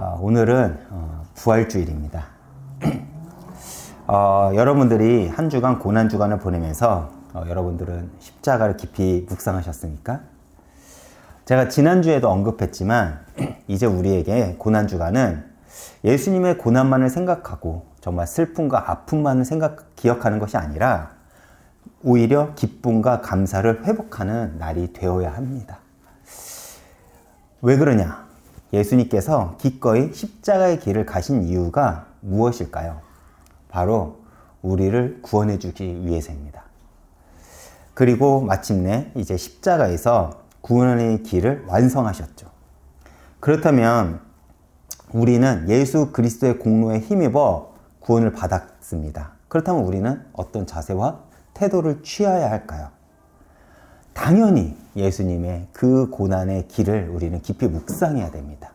오늘은 부활주일입니다. 여러분들이 한 주간 고난주간을 보내면서 여러분들은 십자가를 깊이 묵상하셨습니까? 제가 지난주에도 언급했지만 이제 우리에게 고난주간은 예수님의 고난만을 생각하고 정말 슬픔과 아픔만을 기억하는 것이 아니라 오히려 기쁨과 감사를 회복하는 날이 되어야 합니다. 왜 그러냐? 예수님께서 기꺼이 십자가의 길을 가신 이유가 무엇일까요? 바로 우리를 구원해 주기 위해서입니다. 그리고 마침내 이제 십자가에서 구원의 길을 완성하셨죠. 그렇다면 우리는 예수 그리스도의 공로에 힘입어 구원을 받았습니다. 그렇다면 우리는 어떤 자세와 태도를 취해야 할까요? 당연히 예수님의 그 고난의 길을 우리는 깊이 묵상해야 됩니다.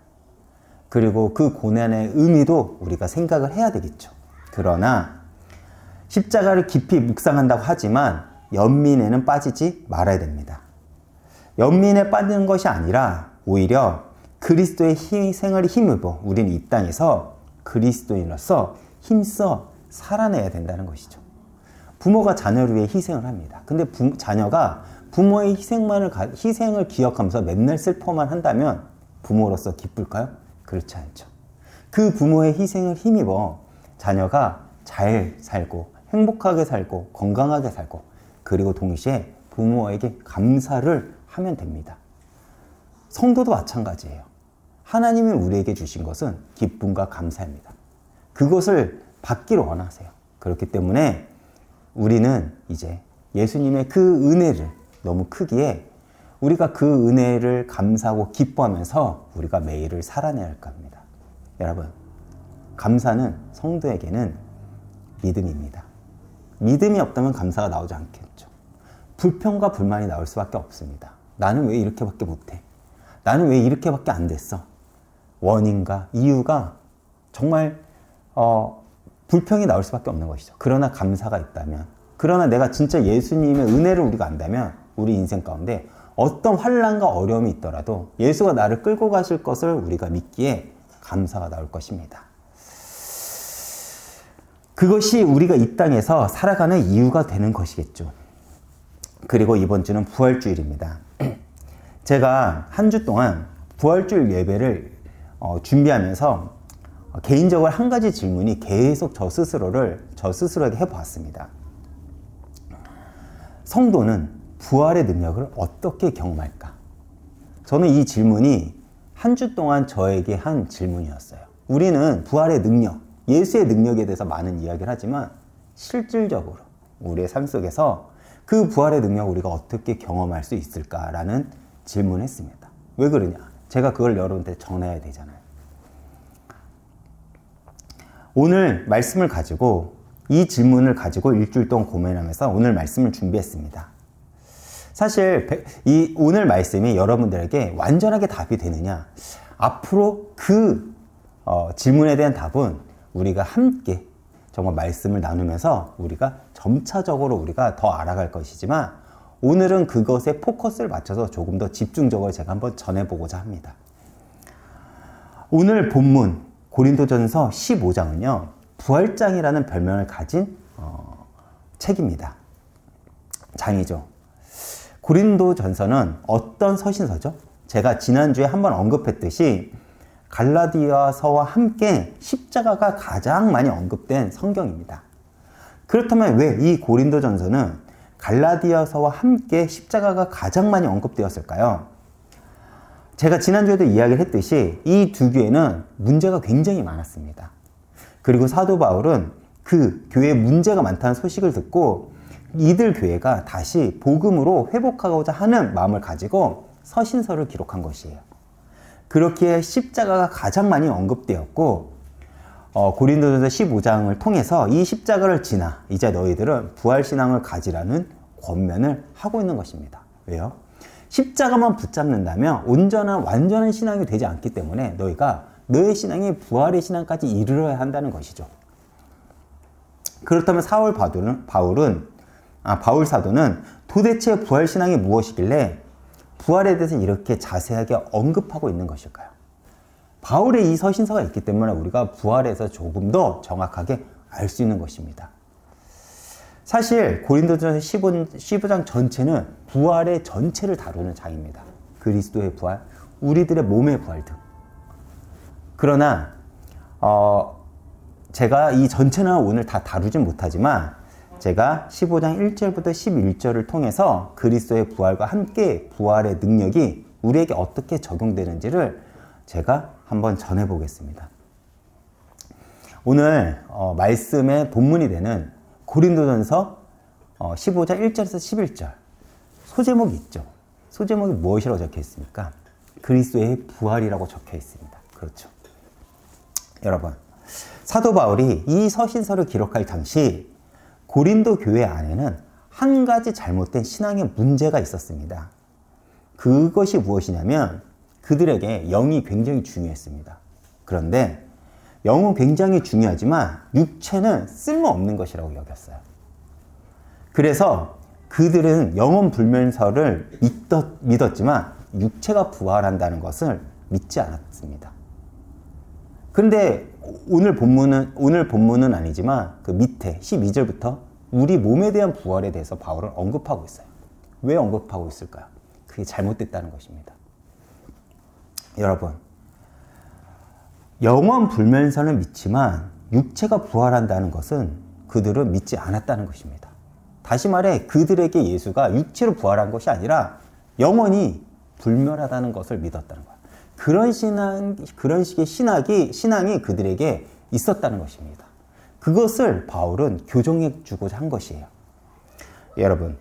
그리고 그 고난의 의미도 우리가 생각을 해야 되겠죠. 그러나 십자가를 깊이 묵상한다고 하지만 연민에는 빠지지 말아야 됩니다. 연민에 빠지는 것이 아니라 오히려 그리스도의 희생을 힘입어 우리는 이 땅에서 그리스도인으로서 힘써 살아내야 된다는 것이죠. 부모가 자녀를 위해 희생을 합니다. 근데 자녀가 부모의 희생을 기억하면서 맨날 슬퍼만 한다면 부모로서 기쁠까요? 그렇지 않죠. 그 부모의 희생을 힘입어 자녀가 잘 살고 행복하게 살고 건강하게 살고 그리고 동시에 부모에게 감사를 하면 됩니다. 성도도 마찬가지예요. 하나님이 우리에게 주신 것은 기쁨과 감사입니다. 그것을 받기를 원하세요. 그렇기 때문에 우리는 이제 예수님의 그 은혜를 너무 크기에 우리가 그 은혜를 감사하고 기뻐하면서 우리가 매일을 살아내야 할 겁니다. 여러분, 감사는 성도에게는 믿음입니다. 믿음이 없다면 감사가 나오지 않겠죠. 불평과 불만이 나올 수밖에 없습니다. 나는 왜 이렇게밖에 못해? 나는 왜 이렇게밖에 안 됐어? 원인과 이유가 정말 불평이 나올 수밖에 없는 것이죠. 그러나 감사가 있다면, 그러나 내가 진짜 예수님의 은혜를 우리가 안다면 우리 인생 가운데 어떤 환난과 어려움이 있더라도 예수가 나를 끌고 가실 것을 우리가 믿기에 감사가 나올 것입니다. 그것이 우리가 이 땅에서 살아가는 이유가 되는 것이겠죠. 그리고 이번 주는 부활주일입니다. 제가 한 주 동안 부활주일 예배를 준비하면서 개인적으로 한 가지 질문이 계속 저 스스로에게 해보았습니다. 성도는 부활의 능력을 어떻게 경험할까? 저는 이 질문이 한 주 동안 저에게 한 질문이었어요. 우리는 부활의 능력, 예수의 능력에 대해서 많은 이야기를 하지만 실질적으로 우리의 삶 속에서 그 부활의 능력을 우리가 어떻게 경험할 수 있을까라는 질문을 했습니다. 왜 그러냐? 제가 그걸 여러분한테 전해야 되잖아요. 오늘 말씀을 가지고 이 질문을 가지고 일주일 동안 고민하면서 오늘 말씀을 준비했습니다. 사실 오늘 말씀이 여러분들에게 완전하게 답이 되느냐? 앞으로 그 질문에 대한 답은 우리가 함께 정말 말씀을 나누면서 우리가 점차적으로 우리가 더 알아갈 것이지만 오늘은 그것에 포커스를 맞춰서 조금 더 집중적으로 제가 한번 전해보고자 합니다. 오늘 본문 고린도전서 15장은요. 부활장이라는 별명을 가진 책입니다. 장이죠. 고린도전서는 어떤 서신서죠? 제가 지난주에 한번 언급했듯이 갈라디아서와 함께 십자가가 가장 많이 언급된 성경입니다. 그렇다면 왜 이 고린도전서는 갈라디아서와 함께 십자가가 가장 많이 언급되었을까요? 제가 지난주에도 이야기를 했듯이 이 두 교회는 문제가 굉장히 많았습니다. 그리고 사도 바울은 그 교회에 문제가 많다는 소식을 듣고 이들 교회가 다시 복음으로 회복하고자 하는 마음을 가지고 서신서를 기록한 것이에요. 그렇게 십자가가 가장 많이 언급되었고 고린도전서 15장을 통해서 이 십자가를 지나 이제 너희들은 부활신앙을 가지라는 권면을 하고 있는 것입니다. 왜요? 십자가만 붙잡는다면 완전한 신앙이 되지 않기 때문에 너의 신앙이 부활의 신앙까지 이르러야 한다는 것이죠. 그렇다면 바울 사도는 도대체 부활신앙이 무엇이길래 부활에 대해서 이렇게 자세하게 언급하고 있는 것일까요? 바울의 이 서신서가 있기 때문에 우리가 부활에서 조금 더 정확하게 알 수 있는 것입니다. 사실 고린도전서 15장 전체는 부활의 전체를 다루는 장입니다. 그리스도의 부활, 우리들의 몸의 부활 등. 그러나 제가 이 전체는 오늘 다 다루진 못하지만 제가 15장 1절부터 11절을 통해서 그리스도의 부활과 함께 부활의 능력이 우리에게 어떻게 적용되는지를 제가 한번 전해보겠습니다. 오늘 말씀의 본문이 되는 고린도전서 15장 1절에서 11절 소제목이 있죠. 소제목이 무엇이라고 적혀 있습니까? 그리스도의 부활이라고 적혀 있습니다. 그렇죠. 여러분, 사도 바울이 이 서신서를 기록할 당시 고린도 교회 안에는 한 가지 잘못된 신앙의 문제가 있었습니다. 그것이 무엇이냐면 그들에게 영이 굉장히 중요했습니다. 그런데 영은 굉장히 중요하지만 육체는 쓸모없는 것이라고 여겼어요. 그래서 그들은 영혼 불면서를 믿었지만 육체가 부활한다는 것을 믿지 않았습니다. 그런데 오늘 본문은 아니지만 그 밑에 12절부터 우리 몸에 대한 부활에 대해서 바울은 언급하고 있어요. 왜 언급하고 있을까요? 그게 잘못됐다는 것입니다. 여러분, 영원 불면서는 믿지만 육체가 부활한다는 것은 그들은 믿지 않았다는 것입니다. 다시 말해 그들에게 예수가 육체로 부활한 것이 아니라 영원히 불멸하다는 것을 믿었다는 거예요. 그런 식의 신앙이 그들에게 있었다는 것입니다. 그것을 바울은 교정해 주고자 한 것이에요. 여러분,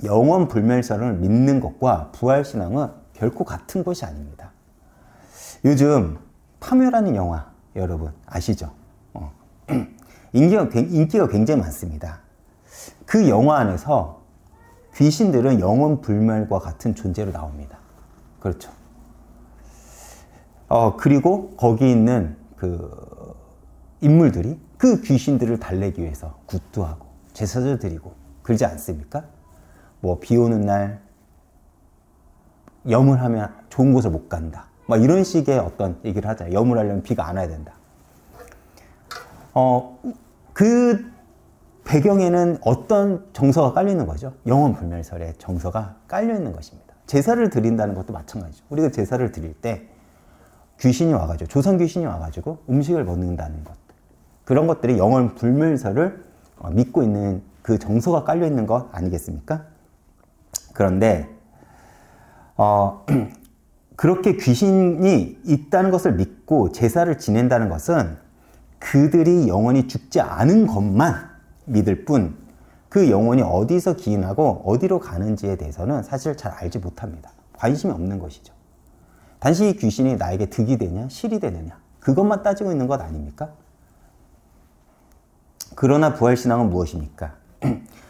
영원 불멸설을 믿는 것과 부활신앙은 결코 같은 것이 아닙니다. 요즘 파묘라는 영화 여러분 아시죠? 인기가 굉장히 많습니다. 그 영화 안에서 귀신들은 영원 불멸과 같은 존재로 나옵니다. 그렇죠. 그리고 거기 있는 그 인물들이 그 귀신들을 달래기 위해서 굿도 하고 제사도 드리고 그러지 않습니까? 뭐 비 오는 날 염을 하면 좋은 곳을 못 간다. 막 이런 식의 어떤 얘기를 하잖아요. 염을 하려면 비가 안 와야 된다. 그 배경에는 어떤 정서가 깔려 있는 거죠? 영원 불멸설의 정서가 깔려 있는 것입니다. 제사를 드린다는 것도 마찬가지죠. 우리가 제사를 드릴 때 귀신이 와가지고 조상 귀신이 와가지고 음식을 먹는다는 것, 그런 것들이 영원 불멸설을 믿고 있는 그 정서가 깔려 있는 것 아니겠습니까? 그런데 그렇게 귀신이 있다는 것을 믿고 제사를 지낸다는 것은 그들이 영원히 죽지 않은 것만 믿을 뿐, 그 영혼이 어디서 기인하고 어디로 가는지에 대해서는 사실 잘 알지 못합니다. 관심이 없는 것이죠. 단지 이 귀신이 나에게 득이 되냐 실이 되느냐 그것만 따지고 있는 것 아닙니까? 그러나 부활신앙은 무엇입니까?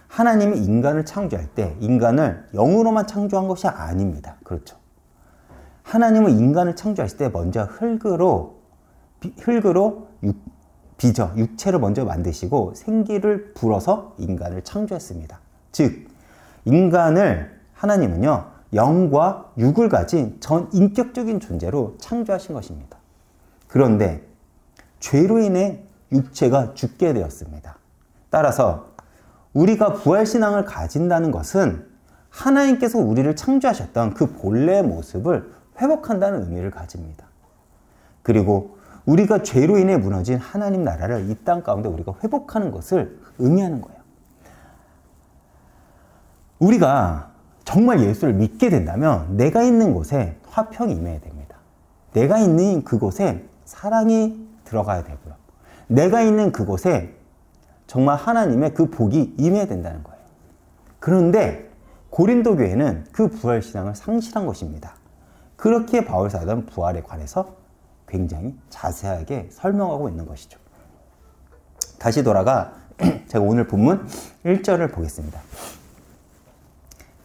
하나님이 인간을 창조할 때 인간을 영으로만 창조한 것이 아닙니다. 그렇죠. 하나님은 인간을 창조하실 때 먼저 흙으로 육체를 먼저 만드시고 생기를 불어서 인간을 창조했습니다. 즉 인간을 하나님은요 영과 육을 가진 전 인격적인 존재로 창조하신 것입니다. 그런데 죄로 인해 육체가 죽게 되었습니다. 따라서 우리가 부활신앙을 가진다는 것은 하나님께서 우리를 창조하셨던 그 본래의 모습을 회복한다는 의미를 가집니다. 그리고 우리가 죄로 인해 무너진 하나님 나라를 이 땅 가운데 우리가 회복하는 것을 의미하는 거예요. 우리가 정말 예수를 믿게 된다면 내가 있는 곳에 화평이 임해야 됩니다. 내가 있는 그곳에 사랑이 들어가야 되고요. 내가 있는 그곳에 정말 하나님의 그 복이 임해야 된다는 거예요. 그런데 고린도 교회는 그 부활신앙을 상실한 것입니다. 그렇게 바울 사도는 부활에 관해서 굉장히 자세하게 설명하고 있는 것이죠. 다시 돌아가 제가 오늘 본문 1절을 보겠습니다.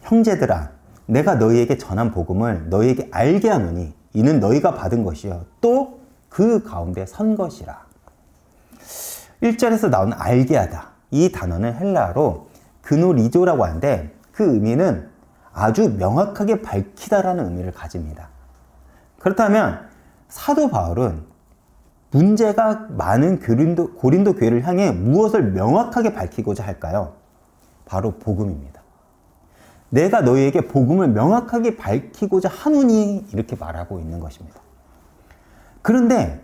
형제들아, 내가 너희에게 전한 복음을 너희에게 알게 하노니 이는 너희가 받은 것이요 또 그 가운데 선 것이라. 1절에서 나온 알게 하다, 이 단어는 헬라어로 그노리조라고 하는데 그 의미는 아주 명확하게 밝히다라는 의미를 가집니다. 그렇다면 사도 바울은 문제가 많은 고린도 교회를 향해 무엇을 명확하게 밝히고자 할까요? 바로 복음입니다. 내가 너희에게 복음을 명확하게 밝히고자 하노니 이렇게 말하고 있는 것입니다. 그런데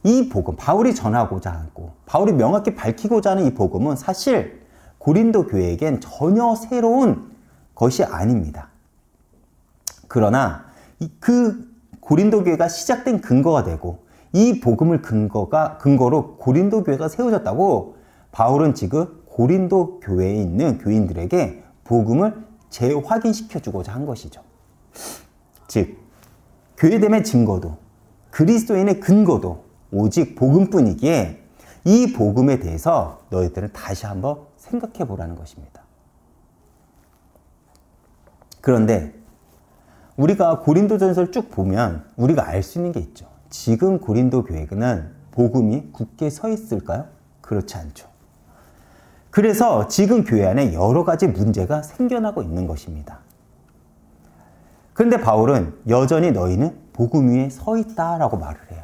이 복음, 바울이 전하고자 하고 바울이 명확히 밝히고자 하는 이 복음은 사실 고린도 교회에겐 전혀 새로운 것이 아닙니다. 그러나 그 고린도 교회가 시작된 근거가 되고 이 복음을 근거로 고린도 교회가 세워졌다고 바울은 지금 고린도 교회에 있는 교인들에게 복음을 재확인시켜 주고자 한 것이죠. 즉, 교회됨의 증거도 그리스도인의 근거도 오직 복음뿐이기에 이 복음에 대해서 너희들은 다시 한번 생각해 보라는 것입니다. 그런데 우리가 고린도전서를 쭉 보면 우리가 알 수 있는 게 있죠. 지금 고린도 교회는 복음이 굳게 서 있을까요? 그렇지 않죠. 그래서 지금 교회 안에 여러 가지 문제가 생겨나고 있는 것입니다. 그런데 바울은 여전히 너희는 복음 위에 서 있다라고 말을 해요.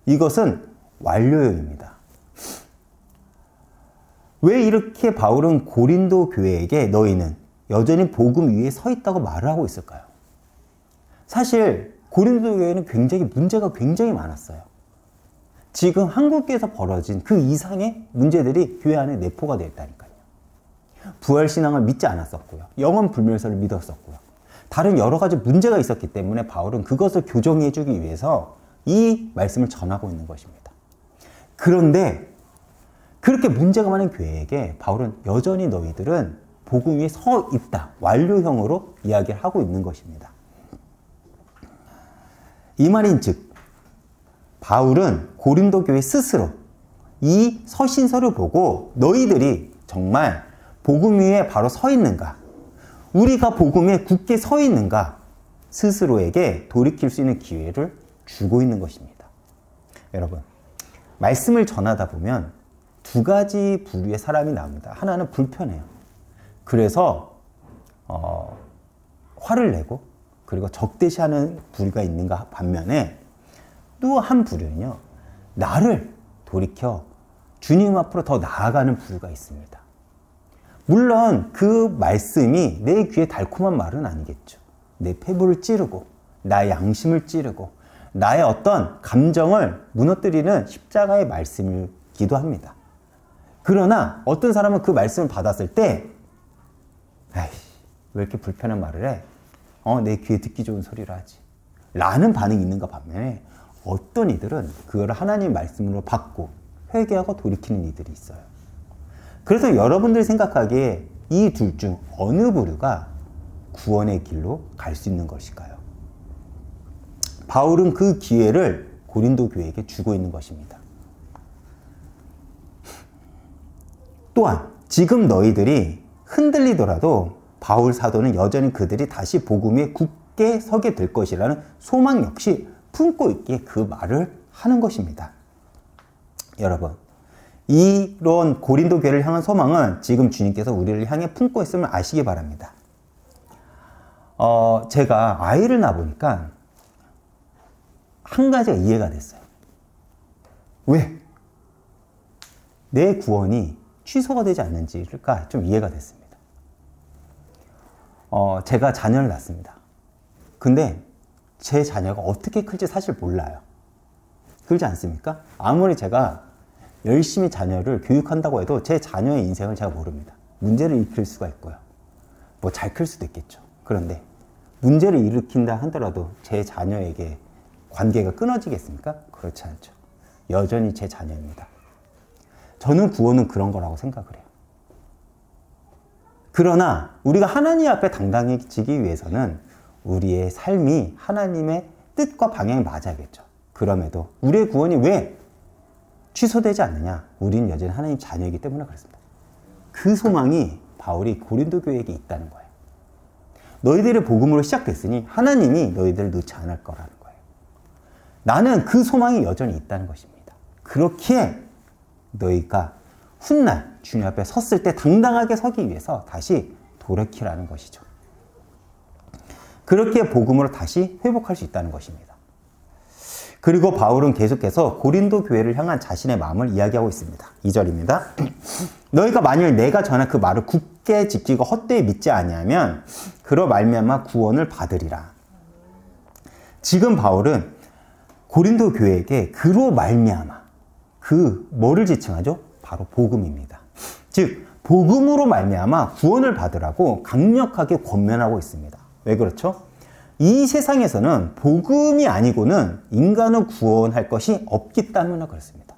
이것은 완료형입니다. 왜 이렇게 바울은 고린도 교회에게 너희는 여전히 복음 위에 서 있다고 말을 하고 있을까요? 사실 고린도 교회는 문제가 굉장히 많았어요. 지금 한국교회에서 벌어진 그 이상의 문제들이 교회 안에 내포가 되어 있다니까요. 부활신앙을 믿지 않았었고요. 영원 불멸설을 믿었었고요. 다른 여러 가지 문제가 있었기 때문에 바울은 그것을 교정해 주기 위해서 이 말씀을 전하고 있는 것입니다. 그런데 그렇게 문제가 많은 교회에게 바울은 여전히 너희들은 복음 위에 서 있다. 완료형으로 이야기를 하고 있는 것입니다. 이 말인즉 바울은 고린도 교회 스스로 이 서신서를 보고 너희들이 정말 복음 위에 바로 서 있는가, 우리가 복음에 굳게 서 있는가 스스로에게 돌이킬 수 있는 기회를 주고 있는 것입니다. 여러분, 말씀을 전하다 보면 두 가지 부류의 사람이 나옵니다. 하나는 불편해요. 그래서 화를 내고 그리고 적대시하는 부류가 있는가 반면에 또 한 부류는요, 나를 돌이켜 주님 앞으로 더 나아가는 부류가 있습니다. 물론 그 말씀이 내 귀에 달콤한 말은 아니겠죠. 내 폐부를 찌르고 나의 양심을 찌르고 나의 어떤 감정을 무너뜨리는 십자가의 말씀이기도 합니다. 그러나 어떤 사람은 그 말씀을 받았을 때 왜 이렇게 불편한 말을 해? 내 귀에 듣기 좋은 소리를 하지 라는 반응이 있는가 반면에 어떤 이들은 그걸 하나님 말씀으로 받고 회개하고 돌이키는 이들이 있어요. 그래서 여러분들이 생각하기에 이 둘 중 어느 부류가 구원의 길로 갈 수 있는 것일까요? 바울은 그 기회를 고린도 교회에게 주고 있는 것입니다. 또한 지금 너희들이 흔들리더라도 바울 사도는 여전히 그들이 다시 복음 위에 굳게 서게 될 것이라는 소망 역시 품고 있기에 그 말을 하는 것입니다. 여러분, 이런 고린도 교회를 향한 소망은 지금 주님께서 우리를 향해 품고 있음을 아시기 바랍니다. 제가 아이를 낳아보니까 한 가지가 이해가 됐어요. 왜? 내 구원이 취소가 되지 않는지가 좀 이해가 됐습니다. 제가 자녀를 낳습니다. 근데 제 자녀가 어떻게 클지 사실 몰라요. 그렇지 않습니까? 아무리 제가 열심히 자녀를 교육한다고 해도 제 자녀의 인생을 제가 모릅니다. 문제를 일으킬 수가 있고요. 뭐 잘 클 수도 있겠죠. 그런데 문제를 일으킨다 하더라도 제 자녀에게 관계가 끊어지겠습니까? 그렇지 않죠. 여전히 제 자녀입니다. 저는 구원은 그런 거라고 생각을 해요. 그러나 우리가 하나님 앞에 당당해지기 위해서는 우리의 삶이 하나님의 뜻과 방향이 맞아야겠죠. 그럼에도 우리의 구원이 왜 취소되지 않느냐? 우리는 여전히 하나님 자녀이기 때문에 그렇습니다. 그 소망이 바울이 고린도 교회에게 있다는 거예요. 너희들의 복음으로 시작됐으니 하나님이 너희들을 놓지 않을 거라는 거예요. 나는 그 소망이 여전히 있다는 것입니다. 그렇기에 너희가 훗날 주님 앞에 섰을 때 당당하게 서기 위해서 다시 돌이키라는 것이죠. 그렇게 복음으로 다시 회복할 수 있다는 것입니다. 그리고 바울은 계속해서 고린도 교회를 향한 자신의 마음을 이야기하고 있습니다. 2절입니다. 너희가 만일 내가 전한 그 말을 굳게 지키고 헛되이 믿지 아니하면 그로 말미암아 구원을 받으리라. 지금 바울은 고린도 교회에게 그로 말미암아, 그 뭐를 지칭하죠? 바로 복음입니다. 즉 복음으로 말미암아 구원을 받으라고 강력하게 권면하고 있습니다. 왜 그렇죠? 이 세상에서는 복음이 아니고는 인간을 구원할 것이 없기 때문에 그렇습니다.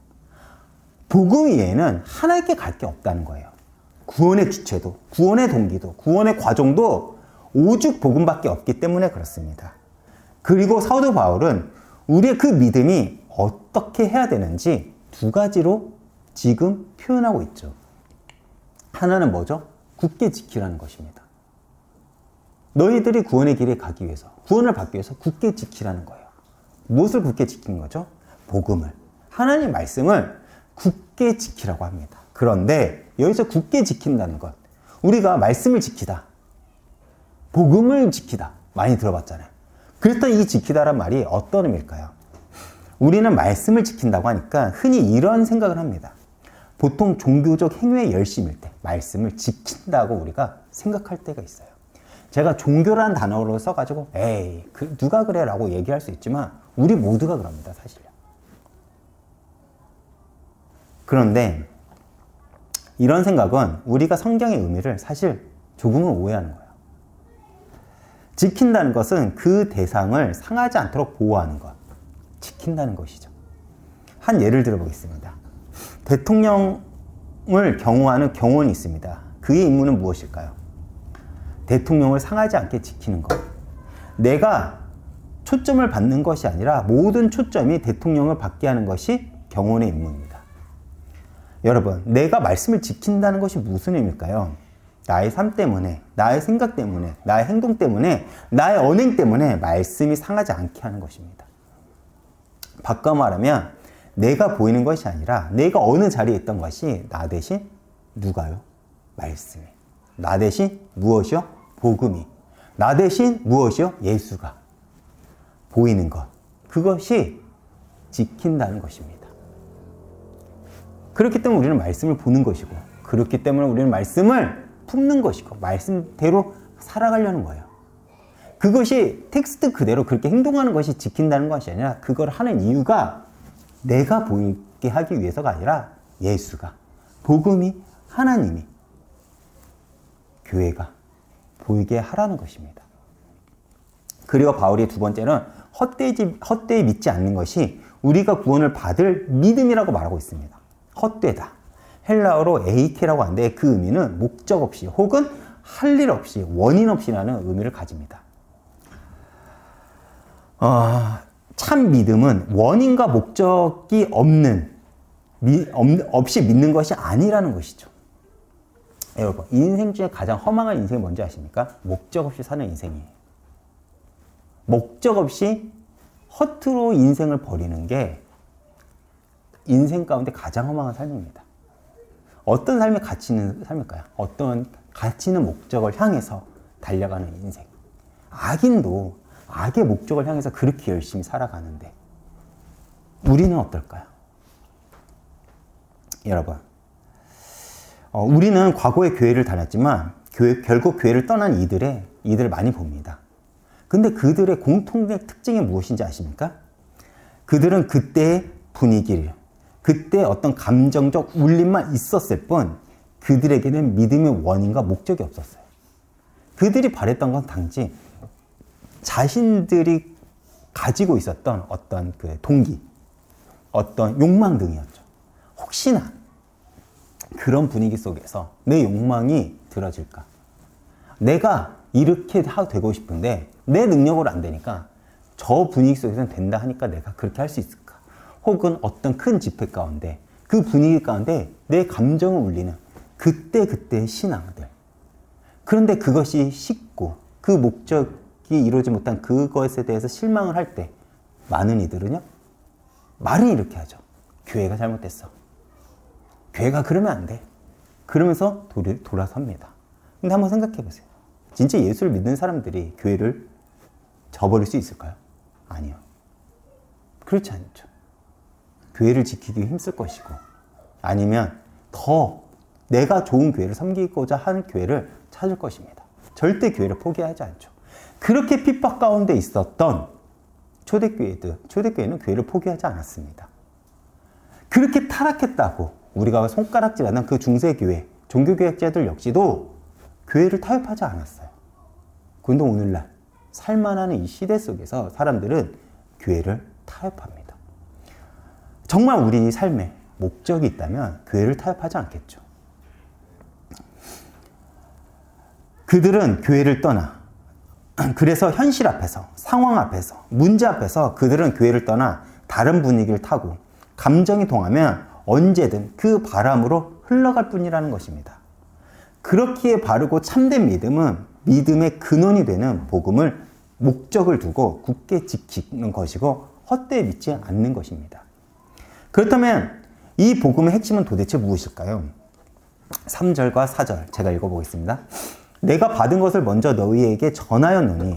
복음 외에는 하나님께 갈 게 없다는 거예요. 구원의 주체도, 구원의 동기도, 구원의 과정도 오직 복음밖에 없기 때문에 그렇습니다. 그리고 사도 바울은 우리의 그 믿음이 어떻게 해야 되는지 두 가지로 지금 표현하고 있죠. 하나는 뭐죠? 굳게 지키라는 것입니다. 너희들이 구원의 길에 가기 위해서, 구원을 받기 위해서 굳게 지키라는 거예요. 무엇을 굳게 지키는 거죠? 복음을. 하나님의 말씀을 굳게 지키라고 합니다. 그런데 여기서 굳게 지킨다는 것, 우리가 말씀을 지키다, 복음을 지키다 많이 들어봤잖아요. 그랬더니 이 지키다란 말이 어떤 의미일까요? 우리는 말씀을 지킨다고 하니까 흔히 이런 생각을 합니다. 보통 종교적 행위에 열심일 때 말씀을 지킨다고 우리가 생각할 때가 있어요. 제가 종교라는 단어로 써가지고 에이 누가 그래 라고 얘기할 수 있지만 우리 모두가 그럽니다. 사실요. 그런데 이런 생각은 우리가 성경의 의미를 사실 조금은 오해하는 거예요. 지킨다는 것은 그 대상을 상하지 않도록 보호하는 것, 지킨다는 것이죠. 한 예를 들어보겠습니다. 대통령을 경호하는 경호원이 있습니다. 그의 임무는 무엇일까요? 대통령을 상하지 않게 지키는 것. 내가 초점을 받는 것이 아니라 모든 초점이 대통령을 받게 하는 것이 경호원의 임무입니다. 여러분, 내가 말씀을 지킨다는 것이 무슨 의미일까요? 나의 삶 때문에, 나의 생각 때문에, 나의 행동 때문에, 나의 언행 때문에 말씀이 상하지 않게 하는 것입니다. 바꿔 말하면 내가 보이는 것이 아니라 내가 어느 자리에 있던 것이 나 대신 누가요? 말씀이. 나 대신 무엇이요? 복음이. 나 대신 무엇이요? 예수가. 보이는 것. 그것이 지킨다는 것입니다. 그렇기 때문에 우리는 말씀을 보는 것이고, 그렇기 때문에 우리는 말씀을 품는 것이고, 말씀대로 살아가려는 거예요. 그것이 텍스트 그대로 그렇게 행동하는 것이 지킨다는 것이 아니라 그걸 하는 이유가 내가 보이게 하기 위해서가 아니라 예수가, 복음이, 하나님이, 교회가 보이게 하라는 것입니다. 그리고 바울이 두 번째는 헛되이 믿지 않는 것이 우리가 구원을 받을 믿음이라고 말하고 있습니다. 헛되다. 헬라어로 에이케라고 하는데 그 의미는 목적 없이 혹은 할 일 없이 원인 없이라는 의미를 가집니다. 참 믿음은 원인과 목적이 없이 믿는 것이 아니라는 것이죠. 여러분, 인생 중에 가장 허망한 인생이 뭔지 아십니까? 목적 없이 사는 인생이에요. 목적 없이 허투루 인생을 버리는 게 인생 가운데 가장 허망한 삶입니다. 어떤 삶의 가치 있는 삶일까요? 어떤 가치 있는 목적을 향해서 달려가는 인생. 악인도 악의 목적을 향해서 그렇게 열심히 살아가는데 우리는 어떨까요? 여러분, 우리는 과거에 교회를 다녔지만 결국 교회를 떠난 이들을 많이 봅니다. 근데 그들의 공통된 특징이 무엇인지 아십니까? 그들은 그때의 분위기를, 그때 어떤 감정적 울림만 있었을 뿐 그들에게는 믿음의 원인과 목적이 없었어요. 그들이 바랬던 건 단지 자신들이 가지고 있었던 어떤 그 동기, 어떤 욕망 등이었죠. 혹시나 그런 분위기 속에서 내 욕망이 들어질까? 내가 이렇게 되고 싶은데 내 능력으로 안 되니까 저 분위기 속에서는 된다 하니까 내가 그렇게 할 수 있을까? 혹은 어떤 큰 집회 가운데 그 분위기 가운데 내 감정을 울리는 그때의 신앙들. 그런데 그것이 식고 그 목적이 이루어지지 못한 그것에 대해서 실망을 할 때 많은 이들은요, 말은 이렇게 하죠. 교회가 잘못됐어. 교회가 그러면 안 돼. 그러면서 돌아섭니다. 근데 한번 생각해 보세요. 진짜 예수를 믿는 사람들이 교회를 저버릴 수 있을까요? 아니요. 그렇지 않죠. 교회를 지키기 힘쓸 것이고, 아니면 더 내가 좋은 교회를 섬기고자 하는 교회를 찾을 것입니다. 절대 교회를 포기하지 않죠. 그렇게 핍박 가운데 있었던 초대교회는 교회를 포기하지 않았습니다. 그렇게 타락했다고 우리가 손가락질하는 그 중세교회, 종교개혁자들 역시도 교회를 타협하지 않았어요. 그런데 오늘날 살만한 이 시대 속에서 사람들은 교회를 타협합니다. 정말 우리 삶에 목적이 있다면 교회를 타협하지 않겠죠. 그들은 교회를 떠나, 그래서 현실 앞에서, 상황 앞에서, 문제 앞에서 그들은 교회를 떠나 다른 분위기를 타고 감정이 동하면 언제든 그 바람으로 흘러갈 뿐이라는 것입니다. 그렇기에 바르고 참된 믿음은 믿음의 근원이 되는 복음을 목적을 두고 굳게 지키는 것이고 헛되이 믿지 않는 것입니다. 그렇다면 이 복음의 핵심은 도대체 무엇일까요? 3절과 4절 제가 읽어보겠습니다. 내가 받은 것을 먼저 너희에게 전하였노니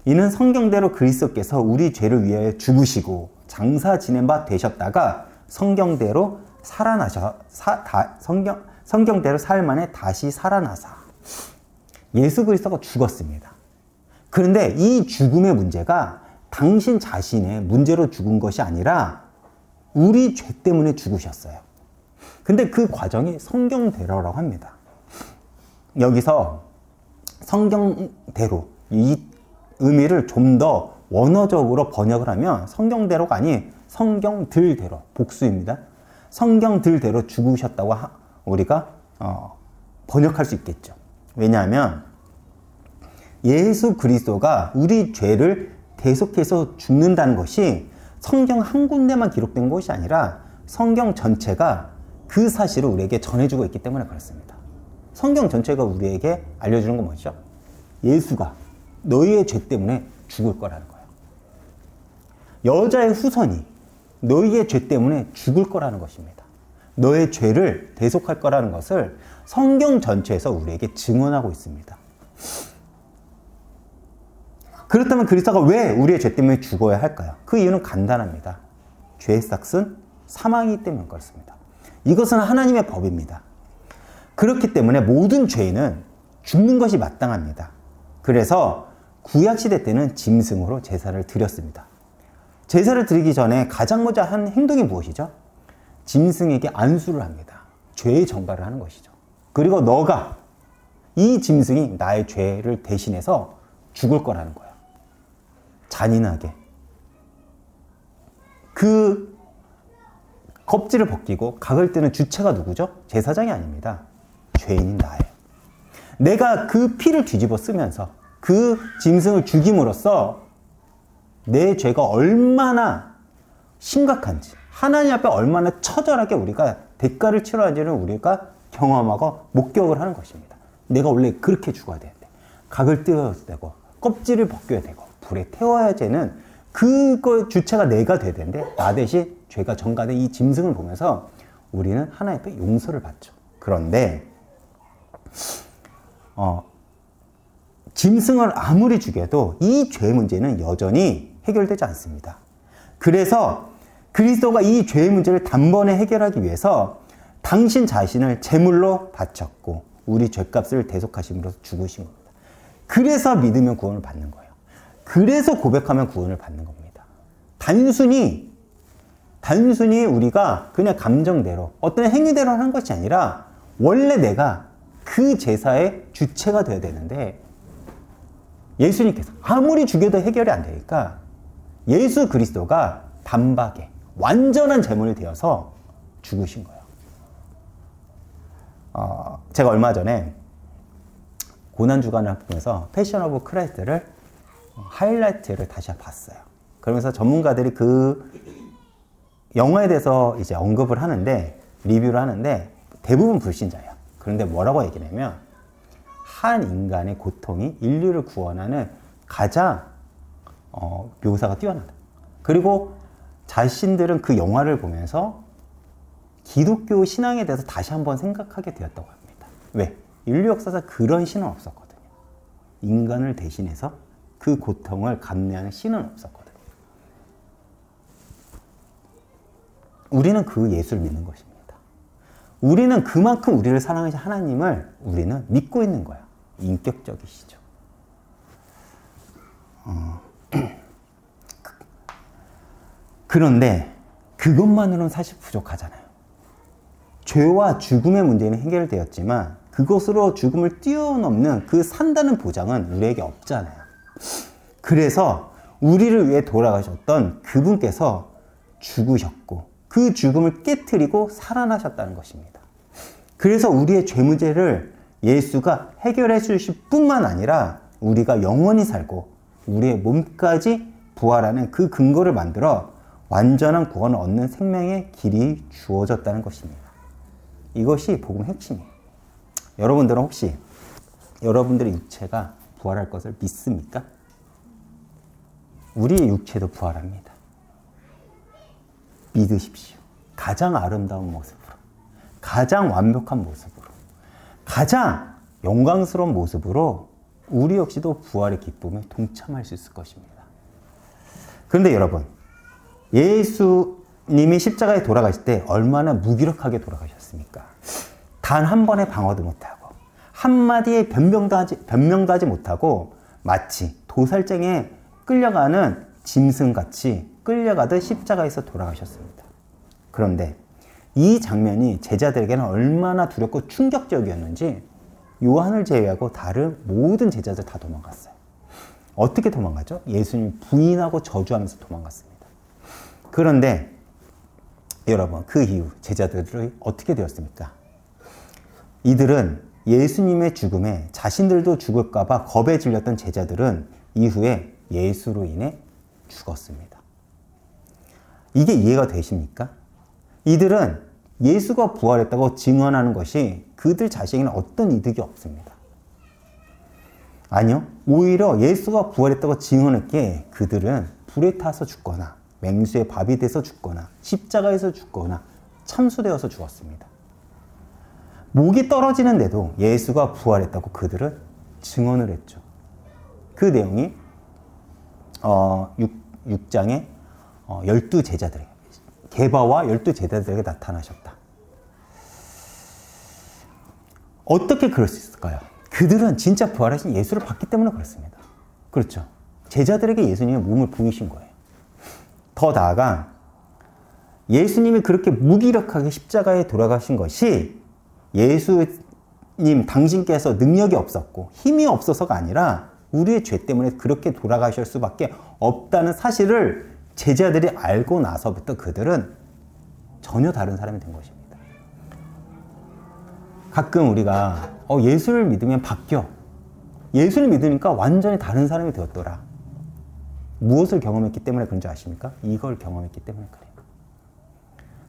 이는 성경대로 그리스도께서 우리 죄를 위하여 죽으시고 장사 지낸 바 되셨다가 성경대로 성경대로 사흘 만에 다시 살아나사. 예수 그리스도가 죽었습니다. 그런데 이 죽음의 문제가 당신 자신의 문제로 죽은 것이 아니라 우리 죄 때문에 죽으셨어요. 근데 그 과정이 성경대로라고 합니다. 여기서 성경대로 이 의미를 좀 더 원어적으로 번역을 하면 성경대로가 아닌 성경들대로, 복수입니다. 성경들대로 죽으셨다고 우리가 번역할 수 있겠죠. 왜냐하면 예수 그리스도가 우리 죄를 대속해서 죽는다는 것이 성경 한 군데만 기록된 것이 아니라 성경 전체가 그 사실을 우리에게 전해주고 있기 때문에 그렇습니다. 성경 전체가 우리에게 알려주는 건 뭐죠? 예수가 너희의 죄 때문에 죽을 거라는 거예요. 여자의 후손이 너희의 죄 때문에 죽을 거라는 것입니다. 너의 죄를 대속할 거라는 것을 성경 전체에서 우리에게 증언하고 있습니다. 그렇다면 그리스도가 왜 우리의 죄 때문에 죽어야 할까요? 그 이유는 간단합니다. 죄의 삭은 사망이기 때문에 그렇습니다. 이것은 하나님의 법입니다. 그렇기 때문에 모든 죄인은 죽는 것이 마땅합니다. 그래서 구약시대 때는 짐승으로 제사를 드렸습니다. 제사를 드리기 전에 가장 먼저 한 행동이 무엇이죠? 짐승에게 안수를 합니다. 죄의 전가를 하는 것이죠. 그리고 너가 이 짐승이 나의 죄를 대신해서 죽을 거라는 거예요. 잔인하게. 그 껍질을 벗기고 각을 뜨는 주체가 누구죠? 제사장이 아닙니다. 죄인인 나예요. 내가 그 피를 뒤집어 쓰면서 그 짐승을 죽임으로써 내 죄가 얼마나 심각한지, 하나님 앞에 얼마나 처절하게 우리가 대가를 치러야 하는지를 우리가 경험하고 목격을 하는 것입니다. 내가 원래 그렇게 죽어야 되는데 각을 뜯어야 되고 껍질을 벗겨야 되고 불에 태워야 되는 그거 주체가 내가 돼야 되는데 나 대신 죄가 전가된 이 짐승을 보면서 우리는 하나님 앞에 용서를 받죠. 그런데 짐승을 아무리 죽여도 이 죄 문제는 여전히 해결되지 않습니다. 그래서 그리스도가 이 죄의 문제를 단번에 해결하기 위해서 당신 자신을 제물로 바쳤고 우리 죄값을 대속하심으로써 죽으신 겁니다. 그래서 믿으면 구원을 받는 거예요. 그래서 고백하면 구원을 받는 겁니다. 단순히 우리가 그냥 감정대로 어떤 행위대로 하는 것이 아니라 원래 내가 그 제사의 주체가 되어야 되는데 예수님께서 아무리 죽여도 해결이 안 되니까 예수 그리스도가 단박에 완전한 제물이 되어서 죽으신 거예요. 제가 얼마 전에 고난주간을 보면서 패션 오브 크라이스트를 하이라이트를 다시 봤어요. 그러면서 전문가들이 그 영화에 대해서 이제 언급을 하는데, 리뷰를 하는데 대부분 불신자예요. 그런데 뭐라고 얘기냐면 한 인간의 고통이 인류를 구원하는 가장 묘사가 뛰어나다. 그리고 자신들은 그 영화를 보면서 기독교 신앙에 대해서 다시 한번 생각하게 되었다고 합니다. 왜? 인류 역사상 그런 신은 없었거든요. 인간을 대신해서 그 고통을 감내하는 신은 없었거든요. 우리는 그 예수를 믿는 것입니다. 우리는 그만큼 우리를 사랑하신 하나님을 우리는 믿고 있는 거야. 인격적이시죠. 그런데 그것만으로는 사실 부족하잖아요. 죄와 죽음의 문제는 해결되었지만 그것으로 죽음을 뛰어넘는 그 산다는 보장은 우리에게 없잖아요. 그래서 우리를 위해 돌아가셨던 그분께서 죽으셨고 그 죽음을 깨트리고 살아나셨다는 것입니다. 그래서 우리의 죄 문제를 예수가 해결해 주실 뿐만 아니라 우리가 영원히 살고 우리의 몸까지 부활하는 그 근거를 만들어 완전한 구원을 얻는 생명의 길이 주어졌다는 것입니다. 이것이 복음의 핵심이에요. 여러분들은 혹시 여러분들의 육체가 부활할 것을 믿습니까? 우리의 육체도 부활합니다. 믿으십시오. 가장 아름다운 모습으로, 가장 완벽한 모습으로, 가장 영광스러운 모습으로 우리 역시도 부활의 기쁨에 동참할 수 있을 것입니다. 그런데 여러분, 예수님이 십자가에 돌아가실 때 얼마나 무기력하게 돌아가셨습니까? 단 한 번의 방어도 못하고 한마디의 변명도 하지 못하고 마치 도살장에 끌려가는 짐승같이 끌려가듯 십자가에서 돌아가셨습니다. 그런데 이 장면이 제자들에게는 얼마나 두렵고 충격적이었는지 요한을 제외하고 다른 모든 제자들 다 도망갔어요. 어떻게 도망가죠? 예수님 부인하고 저주하면서 도망갔습니다. 그런데 여러분, 그 이후 제자들이 어떻게 되었습니까? 이들은 예수님의 죽음에 자신들도 죽을까 봐 겁에 질렸던 제자들은 이후에 예수로 인해 죽었습니다. 이게 이해가 되십니까? 이들은 예수가 부활했다고 증언하는 것이 그들 자신에게는 어떤 이득이 없습니다. 아니요. 오히려 예수가 부활했다고 증언했기에 그들은 불에 타서 죽거나 맹수의 밥이 돼서 죽거나 십자가에서 죽거나 참수되어서 죽었습니다. 목이 떨어지는데도 예수가 부활했다고 그들은 증언을 했죠. 그 내용이 6장에 12제자들에게 게바와 12제자들에게 나타나셨다. 어떻게 그럴 수 있을까요? 그들은 진짜 부활하신 예수를 봤기 때문에 그렇습니다. 그렇죠. 제자들에게 예수님의 몸을 보이신 거예요. 더 나아가 예수님이 그렇게 무기력하게 십자가에 돌아가신 것이 예수님 당신께서 능력이 없었고 힘이 없어서가 아니라 우리의 죄 때문에 그렇게 돌아가실 수밖에 없다는 사실을 제자들이 알고 나서부터 그들은 전혀 다른 사람이 된 것입니다. 가끔 우리가 예수를 믿으면 바뀌어. 예수를 믿으니까 완전히 다른 사람이 되었더라. 무엇을 경험했기 때문에 그런지 아십니까? 이걸 경험했기 때문에 그래요.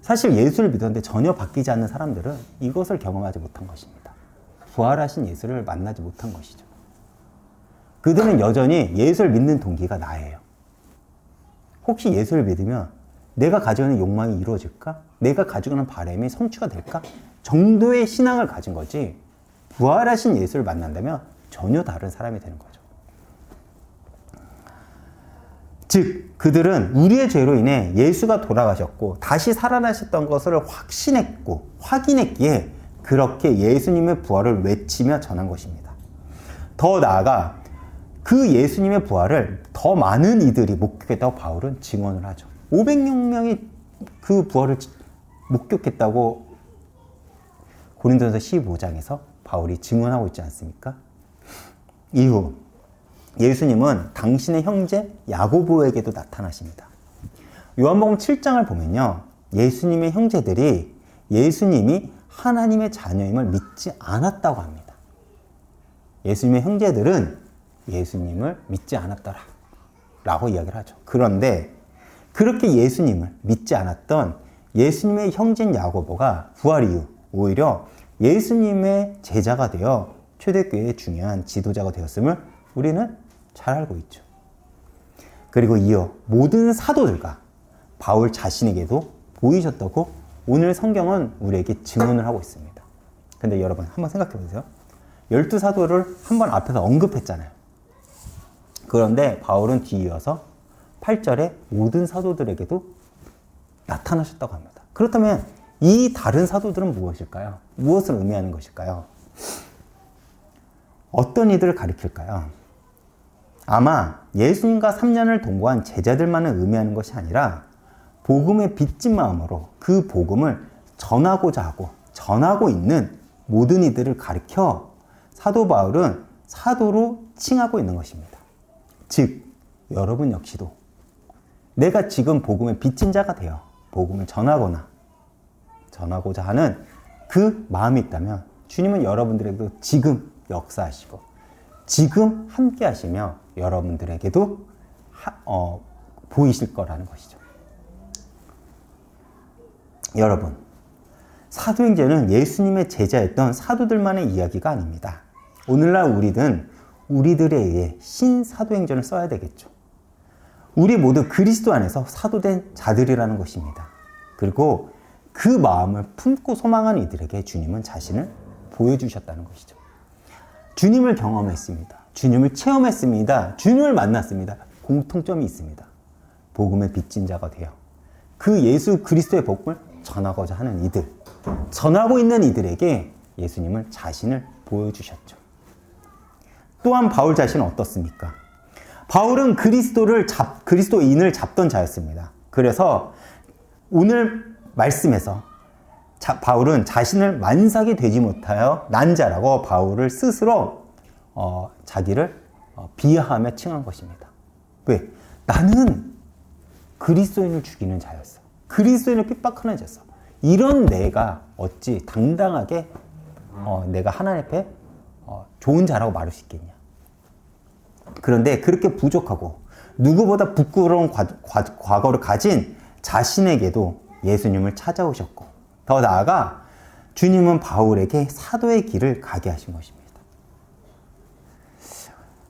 사실 예수를 믿었는데 전혀 바뀌지 않는 사람들은 이것을 경험하지 못한 것입니다. 부활하신 예수를 만나지 못한 것이죠. 그들은 여전히 예수를 믿는 동기가 나예요. 혹시 예수를 믿으면 내가 가지고 있는 욕망이 이루어질까? 내가 가지고 있는 바람이 성취가 될까? 정도의 신앙을 가진 거지 부활하신 예수를 만난다면 전혀 다른 사람이 되는 거죠. 즉 그들은 우리의 죄로 인해 예수가 돌아가셨고 다시 살아나셨던 것을 확신했고 확인했기에 그렇게 예수님의 부활을 외치며 전한 것입니다. 더 나아가 그 예수님의 부활을 더 많은 이들이 목격했다고 바울은 증언을 하죠. 500명이 그 부활을 목격했다고 고린도전서 15장에서 바울이 증언하고 있지 않습니까? 이후 예수님은 당신의 형제 야고보에게도 나타나십니다. 요한복음 7장을 보면요. 예수님의 형제들이 예수님이 하나님의 자녀임을 믿지 않았다고 합니다. 예수님의 형제들은 예수님을 믿지 않았더라 라고 이야기를 하죠. 그런데 그렇게 예수님을 믿지 않았던 예수님의 형제인 야고보가 부활 이후 오히려 예수님의 제자가 되어 초대교회의 중요한 지도자가 되었음을 우리는 잘 알고 있죠. 그리고 이어 모든 사도들과 바울 자신에게도 보이셨다고 오늘 성경은 우리에게 증언을 하고 있습니다. 근데 여러분 한번 생각해 보세요. 12사도를 한번 앞에서 언급했잖아요. 그런데 바울은 뒤이어서 8절에 모든 사도들에게도 나타나셨다고 합니다. 그렇다면 이 다른 사도들은 무엇일까요? 무엇을 의미하는 것일까요? 어떤 이들을 가리킬까요? 아마 예수님과 3년을 동거한 제자들만을 의미하는 것이 아니라 복음에 빚진 마음으로 그 복음을 전하고자 하고 전하고 있는 모든 이들을 가리켜 사도 바울은 사도로 칭하고 있는 것입니다. 즉, 여러분 역시도 내가 지금 복음에 빚진 자가 되어 복음을 전하고자 하는 그 마음이 있다면 주님은 여러분들에게도 지금 역사하시고 지금 함께 하시며 여러분들에게도 보이실 거라는 것이죠. 여러분, 사도행전은 예수님의 제자였던 사도들만의 이야기가 아닙니다. 오늘날 우리들에 의해 신사도행전을 써야 되겠죠. 우리 모두 그리스도 안에서 사도된 자들이라는 것입니다. 그리고 그 마음을 품고 소망하는 이들에게 주님은 자신을 보여주셨다는 것이죠. 주님을 경험했습니다. 주님을 체험했습니다. 주님을 만났습니다. 공통점이 있습니다. 복음의 빚진 자가 되어 그 예수 그리스도의 복음을 전하고자 하는 이들, 전하고 있는 이들에게 예수님은 자신을 보여주셨죠. 또한 바울 자신은 어떻습니까? 바울은 그리스도인을 잡던 자였습니다. 그래서 오늘 말씀에서 바울은 자신을 만삭이 되지 못하여 난 자라고 바울을 스스로 자기를 비하하며 칭한 것입니다. 왜? 나는 그리스도인을 죽이는 자였어. 그리스도인을 핍박하는 자였어. 이런 내가 어찌 당당하게 내가 하나님 앞에 좋은 자라고 말할 수 있겠냐. 그런데 그렇게 부족하고 누구보다 부끄러운 과거를 가진 자신에게도 예수님을 찾아오셨고 더 나아가 주님은 바울에게 사도의 길을 가게 하신 것입니다.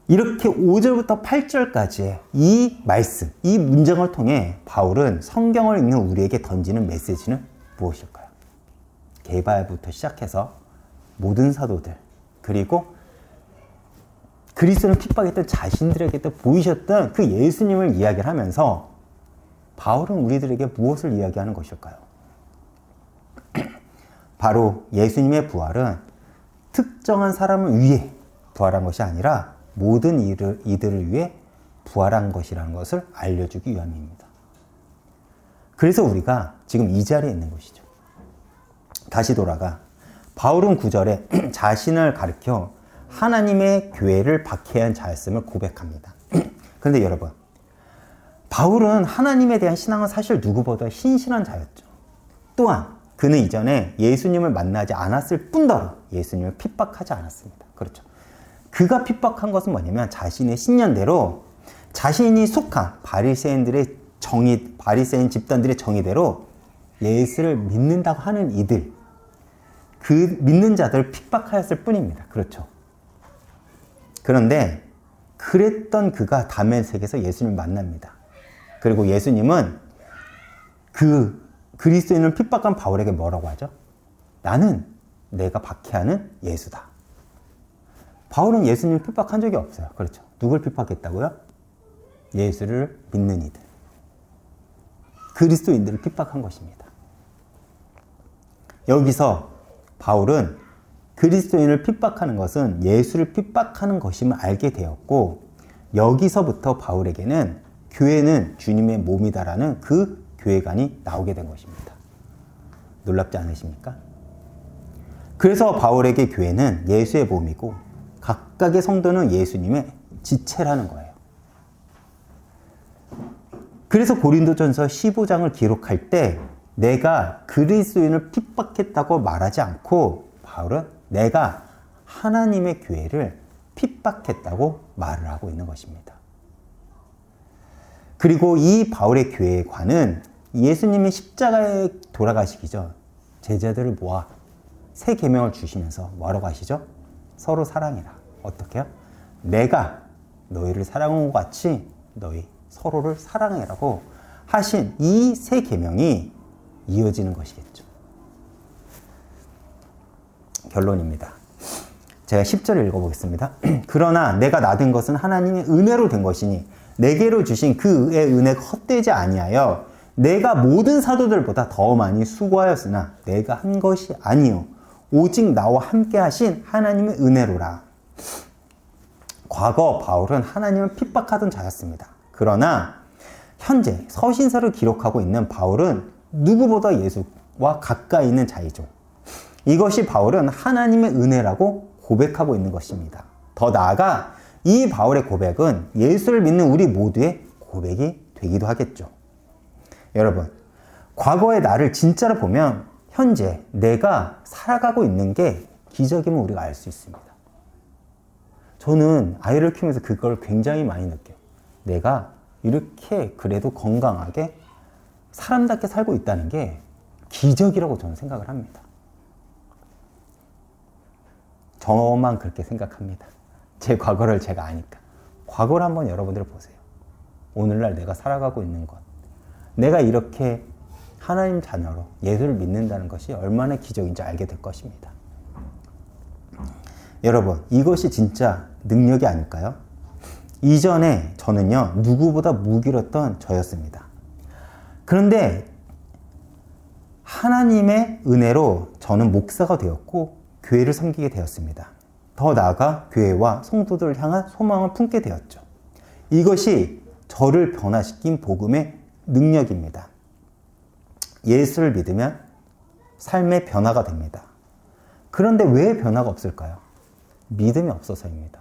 이렇게 5절부터 8절까지의 이 말씀, 이 문장을 통해 바울은 성경을 읽는 우리에게 던지는 메시지는 무엇일까요? 게바야부터 시작해서 모든 사도들, 그리고 그리스도를 핍박했던 자신들에게도 보이셨던 그 예수님을 이야기를 하면서 바울은 우리들에게 무엇을 이야기하는 것일까요? 바로 예수님의 부활은 특정한 사람을 위해 부활한 것이 아니라 모든 이들을 위해 부활한 것이라는 것을 알려주기 위함입니다. 그래서 우리가 지금 이 자리에 있는 것이죠. 다시 돌아가 바울은 9절에 자신을 가리켜 하나님의 교회를 박해한 자였음을 고백합니다. 그런데 여러분, 바울은 하나님에 대한 신앙은 사실 누구보다 신실한 자였죠. 또한 그는 이전에 예수님을 만나지 않았을 뿐더러 예수님을 핍박하지 않았습니다. 그렇죠. 그가 핍박한 것은 뭐냐면 자신의 신념대로 자신이 속한 바리새인 집단들의 정의대로 예수를 믿는다고 하는 이들, 그 믿는 자들을 핍박하였을 뿐입니다. 그렇죠. 그런데 그랬던 그가 다메섹에서 예수님을 만납니다. 그리고 예수님은 그 그리스도인을 핍박한 바울에게 뭐라고 하죠? 나는 내가 박해하는 예수다. 바울은 예수님을 핍박한 적이 없어요. 그렇죠. 누굴 핍박했다고요? 예수를 믿는 이들. 그리스도인들을 핍박한 것입니다. 여기서 바울은 그리스도인을 핍박하는 것은 예수를 핍박하는 것임을 알게 되었고, 여기서부터 바울에게는 교회는 주님의 몸이다라는 그 교회관이 나오게 된 것입니다. 놀랍지 않으십니까? 그래서 바울에게 교회는 예수의 몸이고 각각의 성도는 예수님의 지체라는 거예요. 그래서 고린도전서 15장을 기록할 때 내가 그리스도인을 핍박했다고 말하지 않고 바울은 내가 하나님의 교회를 핍박했다고 말을 하고 있는 것입니다. 그리고 이 바울의 교회관은 예수님이 십자가에 돌아가시기 전 제자들을 모아 새 계명을 주시면서 뭐라고 하시죠? 서로 사랑해라. 어떻게요? 내가 너희를 사랑한 것 같이 너희 서로를 사랑해라고 하신 이 새 계명이 이어지는 것이겠죠. 결론입니다. 제가 10절을 읽어보겠습니다. 그러나 내가 나된 것은 하나님의 은혜로 된 것이니 내게로 주신 그 은혜가 헛되지 아니하여 내가 모든 사도들보다 더 많이 수고하였으나 내가 한 것이 아니요 오직 나와 함께 하신 하나님의 은혜로라. 과거 바울은 하나님을 핍박하던 자였습니다. 그러나 현재 서신서를 기록하고 있는 바울은 누구보다 예수와 가까이 있는 자이죠. 이것이 바울은 하나님의 은혜라고 고백하고 있는 것입니다. 더 나아가 이 바울의 고백은 예수를 믿는 우리 모두의 고백이 되기도 하겠죠. 여러분, 과거의 나를 진짜로 보면 현재 내가 살아가고 있는 게 기적임을 우리가 알 수 있습니다. 저는 아이를 키우면서 그걸 굉장히 많이 느껴요. 내가 이렇게 그래도 건강하게 사람답게 살고 있다는 게 기적이라고 저는 생각을 합니다. 저만 그렇게 생각합니다. 제 과거를 제가 아니까. 과거를 한번 여러분들 보세요. 오늘날 내가 살아가고 있는 것. 내가 이렇게 하나님 자녀로 예수를 믿는다는 것이 얼마나 기적인지 알게 될 것입니다. 여러분, 이것이 진짜 능력이 아닐까요? 이전에 저는요, 누구보다 무기력했던 저였습니다. 그런데 하나님의 은혜로 저는 목사가 되었고 교회를 섬기게 되었습니다. 더 나아가 교회와 성도들을 향한 소망을 품게 되었죠. 이것이 저를 변화시킨 복음의 능력입니다. 예수를 믿으면 삶의 변화가 됩니다. 그런데 왜 변화가 없을까요? 믿음이 없어서입니다.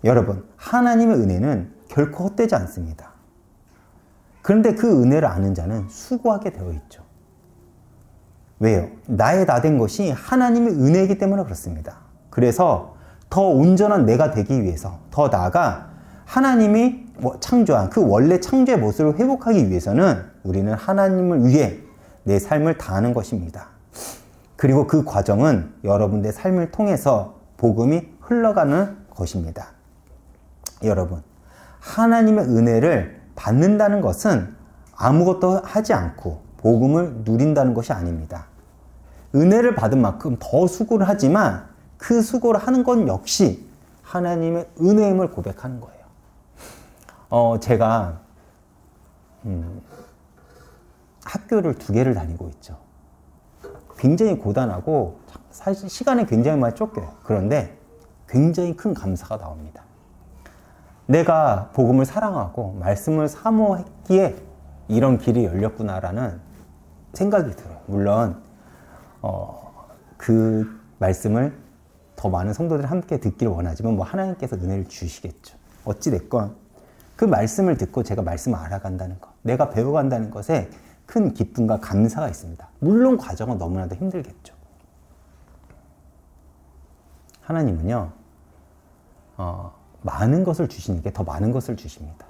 여러분, 하나님의 은혜는 결코 헛되지 않습니다. 그런데 그 은혜를 아는 자는 수고하게 되어 있죠. 왜요? 나의 나 된 것이 하나님의 은혜이기 때문에 그렇습니다. 그래서 더 온전한 내가 되기 위해서, 더 나아가 하나님이 창조한 그 원래 창조의 모습을 회복하기 위해서는 우리는 하나님을 위해 내 삶을 다하는 것입니다. 그리고 그 과정은 여러분의 삶을 통해서 복음이 흘러가는 것입니다. 여러분, 하나님의 은혜를 받는다는 것은 아무것도 하지 않고 복음을 누린다는 것이 아닙니다. 은혜를 받은 만큼 더 수고를 하지만 그 수고를 하는 건 역시 하나님의 은혜임을 고백하는 거예요. 제가 학교를 2개를 다니고 있죠. 굉장히 고단하고 사실 시간에 굉장히 많이 쫓겨요. 그런데 굉장히 큰 감사가 나옵니다. 내가 복음을 사랑하고 말씀을 사모했기에 이런 길이 열렸구나라는 생각이 들어요. 물론 그 말씀을 더 많은 성도들이 함께 듣기를 원하지만 하나님께서 은혜를 주시겠죠. 어찌됐건 그 말씀을 듣고 제가 말씀을 알아간다는 것, 내가 배워간다는 것에 큰 기쁨과 감사가 있습니다. 물론 과정은 너무나도 힘들겠죠. 하나님은요, 많은 것을 주시니까 더 많은 것을 주십니다.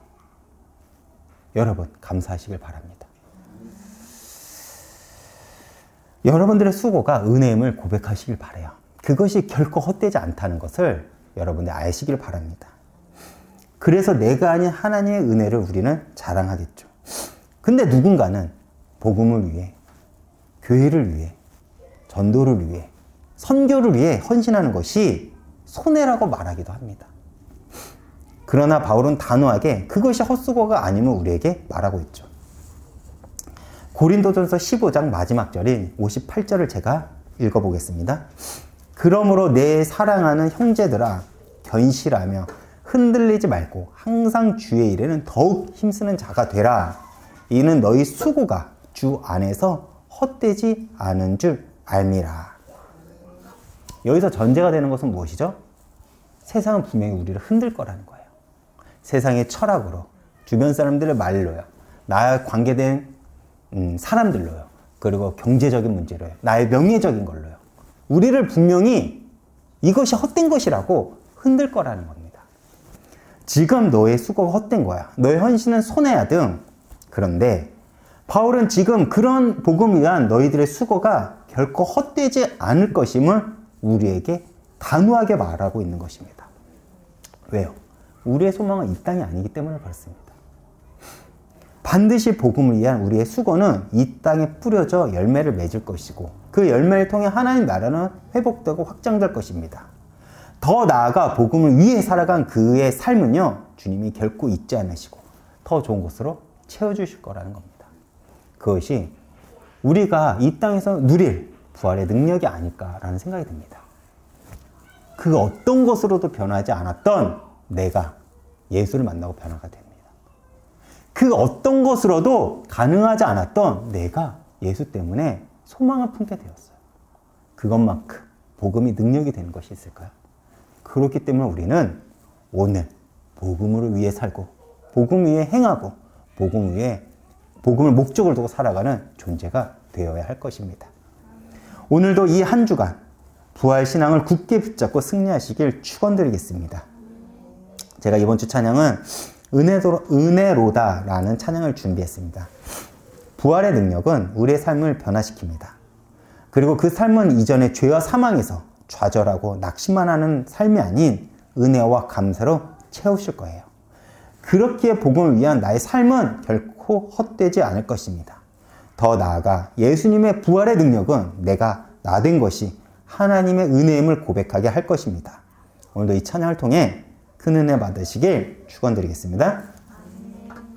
여러분, 감사하시길 바랍니다. 여러분들의 수고가 은혜임을 고백하시길 바라요. 그것이 결코 헛되지 않다는 것을 여러분들 아시길 바랍니다. 그래서 내가 아닌 하나님의 은혜를 우리는 자랑하겠죠. 근데 누군가는 복음을 위해, 교회를 위해, 전도를 위해, 선교를 위해 헌신하는 것이 손해라고 말하기도 합니다. 그러나 바울은 단호하게 그것이 헛수고가 아님을 우리에게 말하고 있죠. 고린도전서 15장 마지막 절인 58절을 제가 읽어보겠습니다. 그러므로 내 사랑하는 형제들아, 견실하며 흔들리지 말고 항상 주의 일에는 더욱 힘쓰는 자가 되라. 이는 너희 수고가 주 안에서 헛되지 않은 줄 알미라. 여기서 전제가 되는 것은 무엇이죠? 세상은 분명히 우리를 흔들 거라는 거예요. 세상의 철학으로, 주변 사람들의 말로요, 나와 관계된 사람들로요, 그리고 경제적인 문제로요, 나의 명예적인 걸로요, 우리를 분명히 이것이 헛된 것이라고 흔들 거라는 겁니다. 지금 너의 수고가 헛된 거야, 너의 헌신은 손해야 등. 그런데 바울은 지금 그런 복음을 위한 너희들의 수고가 결코 헛되지 않을 것임을 우리에게 단호하게 말하고 있는 것입니다. 왜요? 우리의 소망은 이 땅이 아니기 때문에 그렇습니다. 반드시 복음을 위한 우리의 수고는 이 땅에 뿌려져 열매를 맺을 것이고 그 열매를 통해 하나님 나라는 회복되고 확장될 것입니다. 더 나아가 복음을 위해 살아간 그의 삶은요, 주님이 결코 잊지 않으시고 더 좋은 곳으로 채워주실 거라는 겁니다. 그것이 우리가 이 땅에서 누릴 부활의 능력이 아닐까라는 생각이 듭니다. 그 어떤 것으로도 변하지 않았던 내가 예수를 만나고 변화가 됩니다. 그 어떤 것으로도 가능하지 않았던 내가 예수 때문에 소망을 품게 되었어요. 그것만큼 복음이 능력이 되는 것이 있을까요? 그렇기 때문에 우리는 오늘 복음을 위해 살고 복음 위에 행하고 복음을 목적을 두고 살아가는 존재가 되어야 할 것입니다. 오늘도 이 한 주간 부활신앙을 굳게 붙잡고 승리하시길 축원드리겠습니다. 제가 이번 주 찬양은 은혜로다라는 찬양을 준비했습니다. 부활의 능력은 우리의 삶을 변화시킵니다. 그리고 그 삶은 이전의 죄와 사망에서 좌절하고 낙심만 하는 삶이 아닌 은혜와 감사로 채우실 거예요. 그렇기에 복음을 위한 나의 삶은 결코 헛되지 않을 것입니다. 더 나아가 예수님의 부활의 능력은 내가 나 된 것이 하나님의 은혜임을 고백하게 할 것입니다. 오늘도 이 찬양을 통해 큰 은혜 받으시길 축원드리겠습니다.